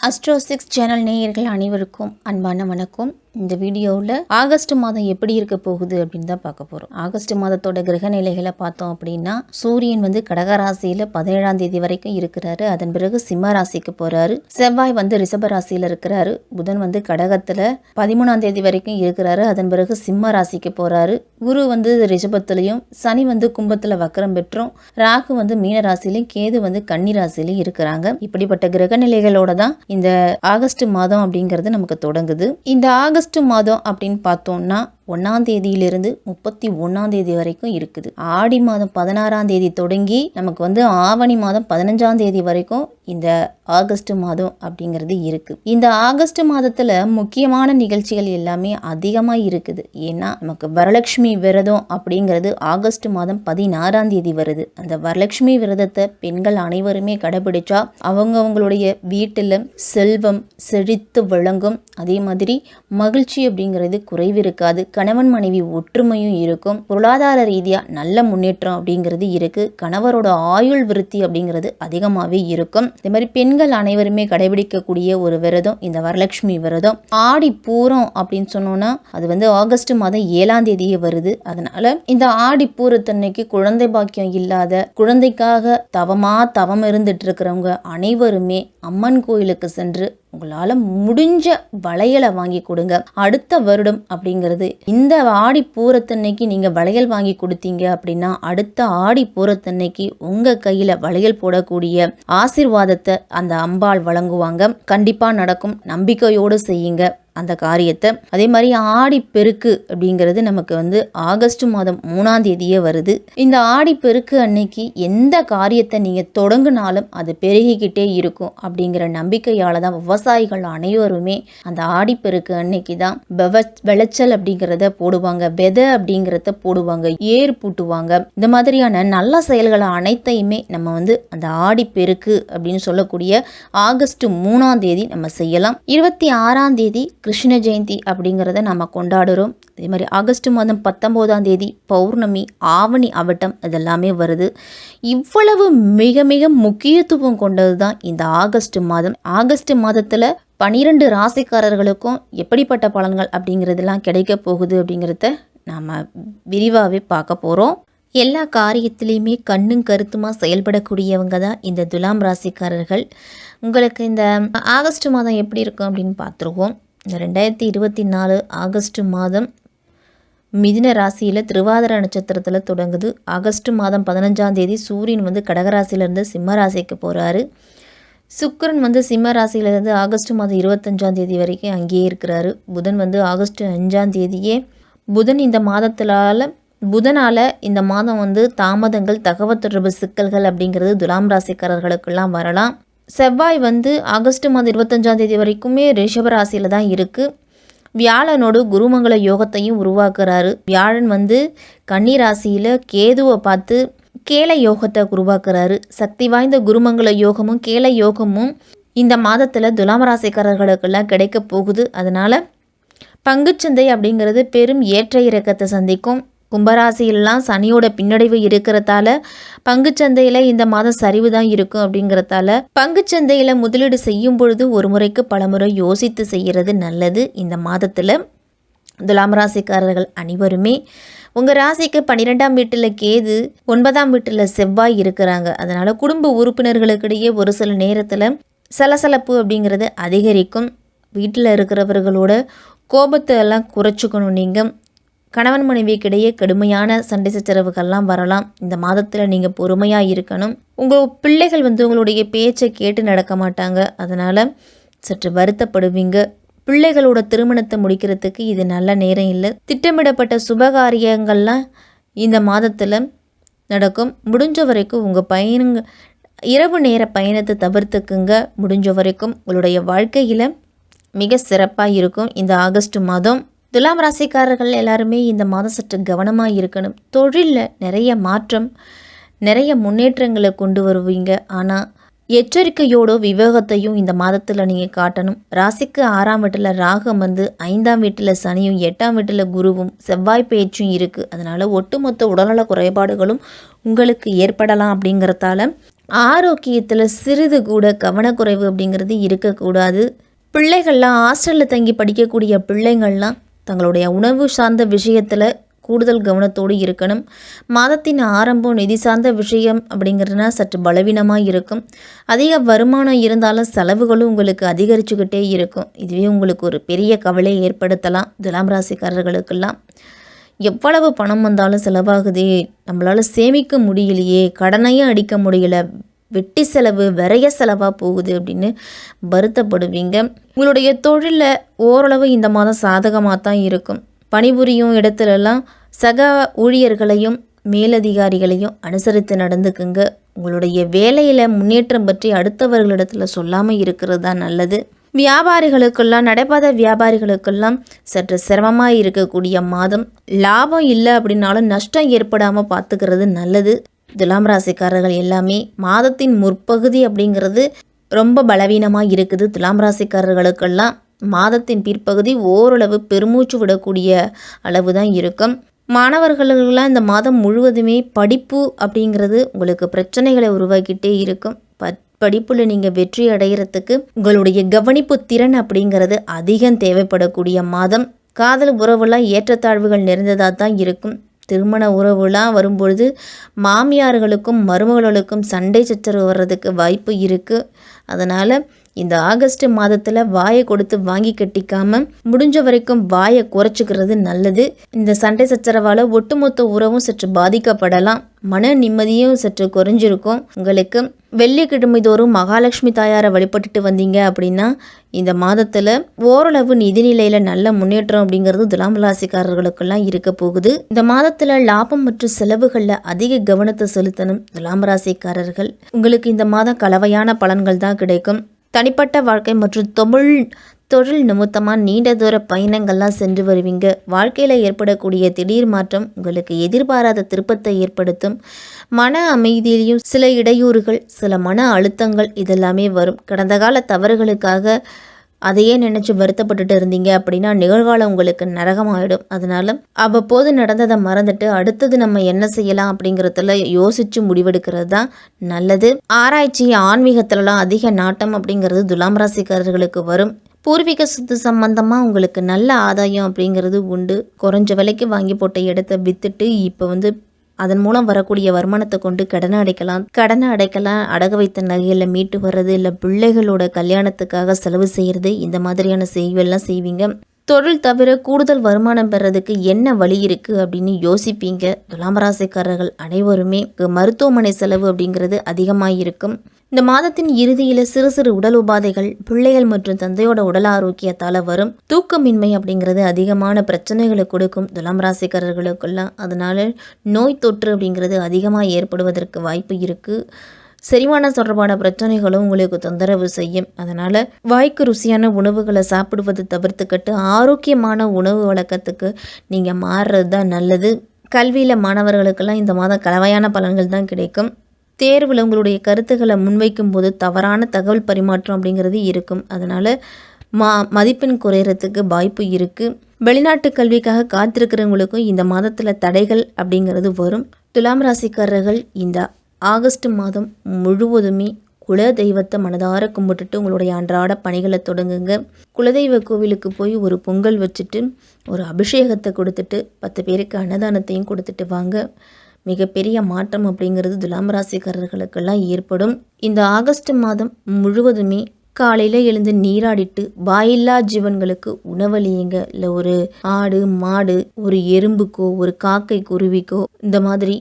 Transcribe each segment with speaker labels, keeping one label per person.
Speaker 1: Astro6 channel நேயர்கள் அனைவருக்கும் அன்பான வணக்கம். இந்த வீடியோவில் ஆகஸ்ட் மாதம் எப்படி இருக்க போகுது அப்படின்னு தான் பார்க்க போகிறோம். ஆகஸ்ட் மாதத்தோட கிரக நிலைகளை பார்த்தோம் அப்படின்னா சூரியன் கடக ராசியில் 17ஆம் தேதி வரைக்கும் இருக்கிறாரு. அதன் பிறகு சிம்ம ராசிக்கு போகிறாரு. செவ்வாய் ரிஷப ராசியில் இருக்கிறாரு. புதன் கடகத்தில் 13ஆம் தேதி வரைக்கும் இருக்கிறாரு. அதன் பிறகு சிம்ம ராசிக்கு போகிறாரு. குரு ரிஷபத்திலையும், சனி கும்பத்தில் வக்கரம் பெற்றும், ராகு மீன ராசிலையும், கேது கன்னி ராசிலையும் இருக்கிறாங்க. இப்படிப்பட்ட கிரக நிலைகளோட தான் இந்த ஆகஸ்ட் மாதம் அப்படிங்கிறது நமக்கு தொடங்குது. இந்த ஆகஸ்ட் மாதம் அப்படின்னு பார்த்தோம்னா 1ஆம் தேதியிலிருந்து 31ஆம் தேதி வரைக்கும் இருக்குது. ஆடி மாதம் 16ஆம் தேதி தொடங்கி நமக்கு ஆவணி மாதம் 15ஆம் தேதி வரைக்கும் இந்த ஆகஸ்ட் மாதம் அப்படிங்கிறது இருக்கு. இந்த ஆகஸ்ட் மாதத்துல முக்கியமான நிகழ்ச்சிகள் எல்லாமே அதிகமாக இருக்குது. ஏன்னா நமக்கு வரலட்சுமி விரதம் அப்படிங்கிறது ஆகஸ்ட் மாதம் 16ஆம் தேதி வருது. அந்த வரலட்சுமி விரதத்தை பெண்கள் அனைவருமே கடைபிடிச்சா அவங்களுடைய வீட்டில் செல்வம் செழித்து விளங்கும். அதே மாதிரி மகிழ்ச்சி அப்படிங்கிறது குறைவு இருக்காது. கணவன் மனைவி ஒற்றுமையும் இருக்கும். பொருளாதார ரீதியா நல்ல முன்னேற்றம் அப்படிங்கிறது இருக்கு. கணவரோட ஆயுள் விருத்தி அப்படிங்கிறது அதிகமாகவே இருக்கும். இதே மாதிரி பெண்கள் அனைவருமே கடைபிடிக்கக்கூடிய ஒரு விரதம் இந்த வரலட்சுமி விரதம். ஆடி பூரம் அப்படின்னு சொன்னோம்னா அது ஆகஸ்ட் மாதம் 7ஆம் தேதியே வருது. அதனால இந்த ஆடி பூரத்தன்னைக்கு குழந்தை பாக்கியம் இல்லாத, குழந்தைக்காக தவம் இருந்துட்டு இருக்கிறவங்க அனைவருமே அம்மன் கோயிலுக்கு சென்று உங்களால் முடிஞ்ச வளையலை வாங்கி கொடுங்க. அடுத்த வருடம் அப்படிங்கிறது இந்த ஆடி பூரத்தன்னைக்கு நீங்கள் வளையல் வாங்கி கொடுத்தீங்க அப்படின்னா அடுத்த ஆடி பூரத்தன்னைக்கு உங்கள் கையில் வளையல் போடக்கூடிய ஆசீர்வாதத்தை அந்த அம்பாள் வழங்குவாங்க. கண்டிப்பாக நடக்கும். நம்பிக்கையோடு செய்யுங்க அந்த காரியத்தை. அதே மாதிரி ஆடி பெருக்கு அப்படிங்கிறது நமக்கு ஆகஸ்ட் மாதம் 3ஆம் தேதியே வருது. இந்த ஆடி பெருக்கு அன்னைக்கு எந்த காரியத்தை நீங்க தொடங்கினாலும் அது பெருகிக்கிட்டே இருக்கும் அப்படிங்கிற நம்பிக்கையால தான் விவசாயிகள் அனைவருமே அந்த ஆடி பெருக்கு அன்னைக்கு தான் விளைச்சல் அப்படிங்கிறத போடுவாங்க, விதை அப்படிங்கிறத போடுவாங்க, ஏர் பூட்டுவாங்க. இந்த மாதிரியான நல்ல செயல்களை அனைத்தையுமே நம்ம அந்த ஆடி பெருக்கு அப்படின்னு சொல்லக்கூடிய ஆகஸ்ட் 3ஆம் தேதி நம்ம செய்யலாம். 26ஆம் தேதி கிருஷ்ண ஜெயந்தி அப்படிங்கிறத நம்ம கொண்டாடுறோம். அதே மாதிரி ஆகஸ்ட் மாதம் 19ஆம் தேதி பௌர்ணமி, ஆவணி அவட்டம் இதெல்லாமே வருது. இவ்வளவு மிக மிக முக்கியத்துவம் கொண்டது தான் இந்த ஆகஸ்ட் மாதம். ஆகஸ்ட் மாதத்தில் 12 ராசிக்காரர்களுக்கும் எப்படிப்பட்ட பலன்கள் அப்படிங்கிறதெல்லாம் கிடைக்க போகுது அப்படிங்கிறத நாம் விரிவாகவே பார்க்க போகிறோம். எல்லா காரியத்திலையுமே கண்ணும் கருத்துமாக செயல்படக்கூடியவங்க தான் இந்த துலாம் ராசிக்காரர்கள். உங்களுக்கு இந்த ஆகஸ்ட் மாதம் எப்படி இருக்கும் அப்படின்னு பார்த்துருவோம். இந்த 2024 ஆகஸ்ட் மாதம் மிதுன ராசியில் திருவாதிரை நட்சத்திரத்தில் தொடங்குது. ஆகஸ்ட் மாதம் 15ஆம் தேதி சூரியன் கடகராசியிலேருந்து சிம்ம ராசிக்கு போகிறாரு. சுக்கிரன் சிம்ம ராசியிலேருந்து ஆகஸ்ட் மாதம் 25ஆம் தேதி வரைக்கும் அங்கேயே இருக்கிறாரு. புதன் ஆகஸ்ட் 5ஆம் தேதியே புதன் இந்த புதனால் இந்த மாதம் தாமதங்கள், தகவல் தொடர்பு சிக்கல்கள் அப்படிங்கிறது துலாம் ராசிக்காரர்களுக்கெல்லாம் வரலாம். செவ்வாய் ஆகஸ்ட் மாதம் 25ஆம் தேதி வரைக்குமே ரிஷப ராசியில் தான் இருக்குது. வியாழனோடு குருமங்கள யோகத்தையும் உருவாக்குறாரு. வியாழன் கன்னி ராசியில் கேதுவை பார்த்து கேள யோகத்தை உருவாக்குறாரு. சக்தி வாய்ந்த குருமங்கள யோகமும் கேள யோகமும் இந்த மாதத்தில் துலாம் ராசிக்காரர்களுக்கெல்லாம் கிடைக்க போகுது. அதனால் பங்குச்சந்தை அப்படிங்கிறது பெரும் ஏற்ற இறக்கத்தை சந்திக்கும். கும்பராசியிலாம் சனியோட பின்னடைவு இருக்கிறதால பங்குச்சந்தையில் இந்த மாதம் சரிவு தான் இருக்கும். அப்படிங்கிறதால பங்குச்சந்தையில் முதலீடு செய்யும் பொழுது ஒரு முறைக்கு பலமுறை யோசித்து செய்கிறது நல்லது. இந்த மாதத்தில் துலாம் ராசிக்காரர்கள் அனைவருமே உங்கள் ராசிக்கு 12ஆம் வீட்டில் கேது, 9ஆம் வீட்டில் செவ்வாய் இருக்கிறாங்க. அதனால் குடும்ப உறுப்பினர்களுக்கிடையே ஒரு சில நேரத்தில் சலசலப்பு அப்படிங்கிறது அதிகரிக்கும். வீட்டில் இருக்கிறவர்களோட கோபத்தை எல்லாம் குறைச்சிக்கணும். நீங்கள் கணவன் மனைவிக்கிடையே கடுமையான சண்டை சச்சரவுகள்லாம் வரலாம். இந்த மாதத்தில் நீங்கள் பொறுமையாக இருக்கணும். உங்கள் பிள்ளைகள் உங்களுடைய பேச்சை கேட்டு நடக்க மாட்டாங்க. அதனால் சற்று வருத்தப்படுவீங்க. பிள்ளைகளோட திருமணத்தை முடிக்கிறதுக்கு இது நல்ல நேரம் இல்லை. திட்டமிடப்பட்ட சுபகாரியங்கள்லாம் இந்த மாதத்தில் நடக்கும். முடிஞ்ச வரைக்கும் உங்கள் இரவு நேர பயணத்தை தவிர்த்துக்குங்க. முடிஞ்ச வரைக்கும் உங்களுடைய வாழ்க்கையில் மிக சிறப்பாக இருக்கும் இந்த ஆகஸ்ட் மாதம். துலாம் ராசிக்காரர்கள் எல்லாருமே இந்த மாதம் சற்று கவனமாக இருக்கணும். தொழிலில் நிறைய மாற்றம், நிறைய முன்னேற்றங்களை கொண்டு வருவீங்க. ஆனால் எச்சரிக்கையோட விவேகத்தையும் இந்த மாதத்தில் நீங்கள் காட்டணும். ராசிக்கு 6ஆம் வீட்டில் ராகம் 5ஆம் வீட்டில் சனியும் 8ஆம் வீட்டில் குருவும் செவ்வாய் பேச்சும் இருக்குது. அதனால் ஒட்டுமொத்த உடல்நல குறைபாடுகளும் உங்களுக்கு ஏற்படலாம். அப்படிங்கிறதால ஆரோக்கியத்தில் சிறிது கூட கவனக்குறைவு அப்படிங்கிறது இருக்கக்கூடாது. பிள்ளைகள்லாம் ஹாஸ்டலில் தங்கி படிக்கக்கூடிய பிள்ளைங்கள்லாம் தங்களுடைய உணவு சார்ந்த விஷயத்தில் கூடுதல் கவனத்தோடு இருக்கணும். மாதத்தின் ஆரம்பம் நிதி சார்ந்த விஷயம் அப்படிங்கிறதுனா சற்று பலவீனமாக இருக்கும். அதிக வருமானம் இருந்தாலும் செலவுகளும் உங்களுக்கு அதிகரிச்சுக்கிட்டே இருக்கும். இதுவே உங்களுக்கு ஒரு பெரிய கவலையை ஏற்படுத்தலாம். துலாம் ராசிக்காரர்களுக்கெல்லாம் எவ்வளவு பணம் வந்தாலும் செலவாகுதே, நம்மளால் சேமிக்க முடியலையே, கடனையும் அடிக்க முடியல, வெட்டி செலவு விரைய செலவாக போகுது அப்படின்னு வருத்தப்படுவீங்க. உங்களுடைய தொழிலில் ஓரளவு இந்த மாதம் சாதகமாக தான் இருக்கும். பணிபுரியும் இடத்துலலாம் சக ஊழியர்களையும் மேலதிகாரிகளையும் அனுசரித்து நடந்துக்குங்க. உங்களுடைய வேலையில் முன்னேற்றம் பற்றி அடுத்தவர்களிடத்தில் சொல்லாமல் இருக்கிறது தான் நல்லது. வியாபாரிகளுக்கெல்லாம் நடைபாத வியாபாரிகளுக்கெல்லாம் சற்று சிரமமாக இருக்கக்கூடிய மாதம். லாபம் இல்லை அப்படின்னாலும் நஷ்டம் ஏற்படாமல் பார்த்துக்கிறது நல்லது. துலாம் ராசிக்காரர்கள் எல்லாமே மாதத்தின் முற்பகுதி அப்படிங்கிறது ரொம்ப பலவீனமாக இருக்குது. துலாம் ராசிக்காரர்களுக்கெல்லாம் மாதத்தின் பிற்பகுதி ஓரளவு பெருமூச்சு விடக்கூடிய அளவு தான் இருக்கும். மாணவர்களுக்கெல்லாம் இந்த மாதம் முழுவதுமே படிப்பு அப்படிங்கிறது உங்களுக்கு பிரச்சனைகளை உருவாக்கிட்டே இருக்கும். படிப்பில் நீங்கள் வெற்றி அடைகிறதுக்கு உங்களுடைய கவனிப்பு திறன் அப்படிங்கிறது அதிகம் தேவைப்படக்கூடிய மாதம். காதல் உறவுலாம் ஏற்றத்தாழ்வுகள் நிறைந்ததாக தான் இருக்கும். திருமண உறவுலாம் வரும்பொழுது மாமியார்களுக்கும் மருமகளுக்கும் சண்டை சச்சரவு வர்றதுக்கு வாய்ப்பு இருக்குது. அதனால் இந்த ஆகஸ்ட் மாதத்தில் வாயை கொடுத்து வாங்கி கட்டிக்காமல் முடிஞ்ச வரைக்கும் வாயை குறைச்சிக்கிறது நல்லது. இந்த சண்டை சச்சரவால் ஒட்டுமொத்த உறவும் சற்று பாதிக்கப்படலாம். மன நிம்மதியும் சற்று குறைஞ்சிருக்கும். உங்களுக்கு வெள்ளிக்கிழமை தோறும் மகாலட்சுமி தாயாரை வழிபட்டுட்டு வந்தீங்க அப்படின்னா இந்த மாதத்தில் ஓரளவு நிதிநிலையில் நல்ல முன்னேற்றம் அப்படிங்கிறது துலாம் ராசிக்காரர்களுக்கெல்லாம் இருக்க போகுது. இந்த மாதத்தில் லாபம் மற்றும் செலவுகளில் அதிக கவனத்தை செலுத்தணும் துலாம் ராசிக்காரர்கள். உங்களுக்கு இந்த மாதம் கலவையான பலன்கள் தான் கிடைக்கும். தனிப்பட்ட வாழ்க்கை மற்றும் தொழில் நிமித்தமாக நீண்ட தூர பயணங்கள்லாம் சென்று வருவீங்க. வாழ்க்கையில் ஏற்படக்கூடிய திடீர் மாற்றம் உங்களுக்கு எதிர்பாராத திருப்பத்தை ஏற்படுத்தும். மன அமைதியிலையும் சில இடையூறுகள், சில மன அழுத்தங்கள் இதெல்லாமே வரும். கடந்த கால தவறுகளுக்காக அதையே நினச்சி வருத்தப்பட்டுட்டு இருந்தீங்க அப்படின்னா நிகழ்காலம் உங்களுக்கு நரகமாயிடும். அதனால அவ்வப்போது நடந்ததை மறந்துட்டு அடுத்தது நம்ம என்ன செய்யலாம் அப்படிங்கிறதுல யோசித்து முடிவெடுக்கிறது தான் நல்லது. ஆராய்ச்சி ஆன்மீகத்திலலாம் அதிக நாட்டம் அப்படிங்கிறது துலாம் ராசிக்காரர்களுக்கு வரும். பூர்வீக சொத்து சம்பந்தமாக உங்களுக்கு நல்ல ஆதாயம் அப்படிங்கிறது உண்டு. குறைஞ்ச விலைக்கு வாங்கி போட்ட இடத்த விற்றுட்டு இப்போ அதன் மூலம் வரக்கூடிய வருமானத்தை கொண்டு கடனை அடைக்கலாம். அடகு வைத்த நகையில் மீட்டு வர்றது, இல்லை பிள்ளைகளோட கல்யாணத்துக்காக செலவு செய்கிறது, இந்த மாதிரியான செய்வெல்லாம் செய்வீங்க. தொழில் தவிர கூடுதல் வருமானம் பெறதுக்கு என்ன வழி இருக்குது அப்படின்னு யோசிப்பீங்க. துலாம் ராசிக்காரர்கள் அனைவருமே மருத்துவமனை செலவு அப்படிங்கிறது அதிகமாக இருக்கும். இந்த மாதத்தின் இறுதியில் சிறு சிறு உடல் உபாதைகள் பிள்ளைகள் மற்றும் தந்தையோட உடல் ஆரோக்கியத்தால் வரும். தூக்கமின்மை அப்படிங்கிறது அதிகமான பிரச்சனைகளை கொடுக்கும் துலாம் ராசிக்காரர்களுக்கெல்லாம். அதனால நோய் தொற்று அப்படிங்கிறது அதிகமாக ஏற்படுவதற்கு வாய்ப்பு இருக்குது. செரிமானம் தொடர்பான பிரச்சனைகளும் உங்களுக்கு தொந்தரவு செய்யும். அதனால் வாய்க்கு ருசியான உணவுகளை சாப்பிடுவது தவிர்த்துக்கிட்டு ஆரோக்கியமான உணவு வழக்கத்துக்கு நீங்கள் மாறுறது தான் நல்லது. கல்வியில் மாணவர்களுக்கெல்லாம் இந்த மாதம் கலவையான பலன்கள் தான் கிடைக்கும். தேர்வில் உங்களுடைய கருத்துக்களை முன்வைக்கும் போது தவறான தகவல் பரிமாற்றம் அப்படிங்கிறது இருக்கும். அதனால் மதிப்பெண் குறையிறதுக்கு வாய்ப்பு இருக்குது. வெளிநாட்டு கல்விக்காக காத்திருக்கிறவங்களுக்கும் இந்த மாதத்தில் தடைகள் அப்படிங்கிறது வரும். துலாம் ராசிக்காரர்கள் இந்த ஆகஸ்ட் மாதம் முழுவதுமே குல தெய்வத்தை மனதார கும்பிட்டுட்டு உங்களுடைய அன்றாட பணிகளை தொடங்குங்க. குலதெய்வ கோவிலுக்கு போய் ஒரு பொங்கல் வச்சுட்டு ஒரு அபிஷேகத்தை கொடுத்துட்டு 10 பேருக்கு அன்னதானத்தையும் கொடுத்துட்டு வாங்க. மிகப்பெரிய மாற்றம் அப்படிங்கிறது துலாம் ராசிக்காரர்களுக்கெல்லாம் ஏற்படும். இந்த ஆகஸ்ட் மாதம் முழுவதுமே காலையில் எழுந்து நீராடிட்டு வாயில்லா ஜீவன்களுக்கு உணவளியுங்க. இல்லை ஒரு ஆடு மாடு, ஒரு எறும்புக்கோ, ஒரு காக்கை குருவிக்கோ, இந்த மாதிரி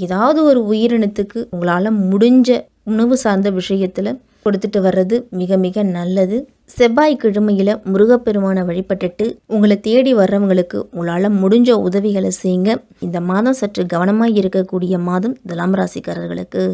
Speaker 1: ஏதாவது ஒரு உயிரினத்துக்கு உங்களால் முடிஞ்ச உணவு சார்ந்த விஷயத்தில் கொடுத்துட்டு வர்றது மிக மிக நல்லது. செவ்வாய்க்கிழமையில் முருகப்பெருமானை வழிபட்டுட்டு உங்களை தேடி வர்றவங்களுக்கு உங்களால் முடிஞ்ச உதவிகளை செய்யுங்க. இந்த மாதம் சற்று கவனமாக இருக்கக்கூடிய மாதம் துலாம் ராசிக்காரர்களுக்கு.